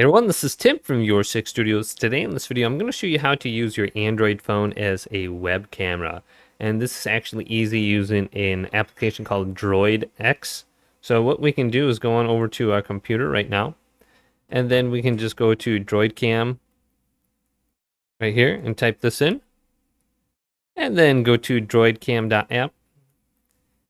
Hey everyone, this is Tim from Your Six Studios. Today in this video, I'm going to show you how to use your Android phone as a web camera. And this is actually easy using an application called DroidX. So what we can do is go on over to our computer right now, and then we can just go to DroidCam right here and type this in. And then go to droidcam.app,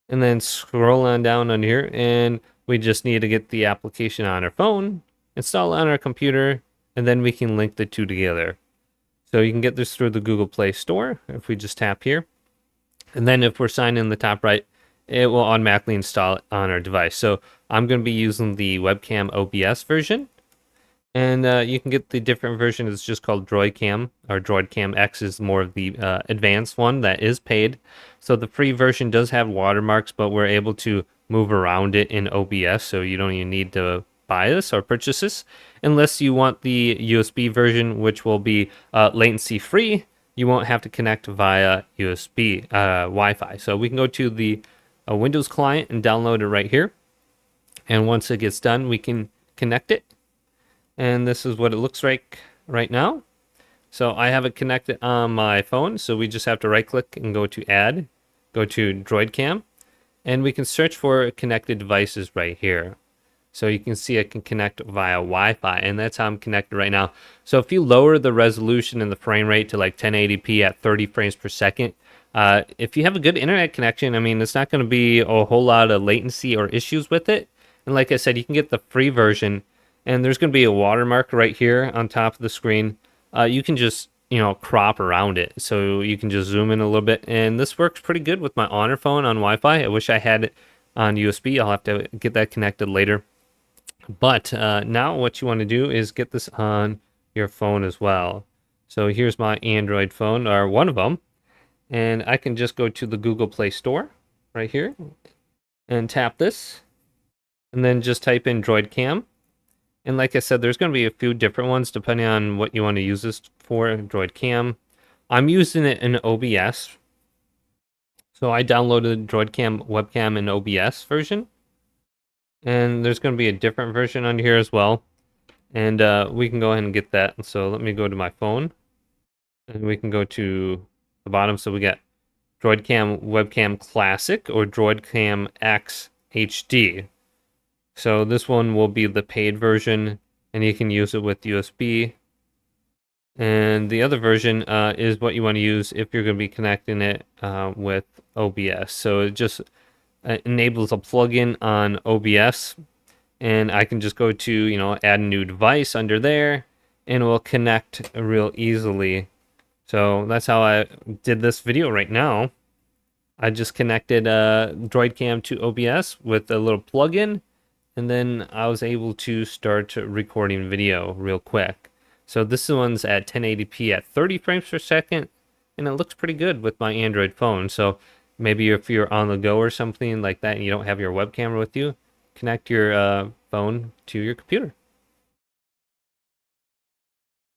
and then scroll on down on here, and we just need to get the application on our phone, install it on our computer, and then we can link the two together. So you can get this through the Google Play Store if we just tap here. And then if we're signed in the top right, it will automatically install it on our device. So I'm going to be using the webcam OBS version. And you can get the different version. It's just called DroidCam, or DroidCam X is more of the advanced one that is paid. So the free version does have watermarks, but we're able to move around it in OBS, so you don't even need to buy this or purchase this, unless you want the USB version, which will be latency free. You won't have to connect via USB Wi-Fi. So we can go to the Windows client and download it right here. And once it gets done, we can connect it. And this is what it looks like right now. So I have it connected on my phone. So we just have to right click and go to add, go to DroidCam, and we can search for connected devices right here. So you can see I can connect via Wi-Fi, and that's how I'm connected right now. So if you lower the resolution and the frame rate to like 1080p at 30 frames per second, if you have a good internet connection, I mean, it's not going to be a whole lot of latency or issues with it. And like I said, you can get the free version, and there's going to be a watermark right here on top of the screen. You can just, crop around it. So you can just zoom in a little bit. And this works pretty good with my Honor phone on Wi-Fi. I wish I had it on USB. I'll have to get that connected later. But now what you want to do is get this on your phone as well. So here's my Android phone, or one of them. And I can just go to the Google Play Store right here and tap this. And then just type in DroidCam. And like I said, there's going to be a few different ones depending on what you want to use this for. DroidCam. I'm using it in OBS. So I downloaded DroidCam webcam in OBS version. And there's going to be a different version on here as well. And we can go ahead and get that. So let me go to my phone. And we can go to the bottom. So we got DroidCam Webcam Classic or DroidCam X HD. So this one will be the paid version, and you can use it with USB. And the other version is what you want to use if you're going to be connecting it with OBS. So it just enables a plugin on OBS, and I can just go to, add a new device under there, and it will connect real easily. So that's how I did this video right now. I just connected DroidCam to OBS with a little plugin, and then I was able to start recording video real quick. So this one's at 1080p at 30 frames per second, and it looks pretty good with my Android phone. So maybe if you're on the go or something like that and you don't have your web camera with you, connect your phone to your computer.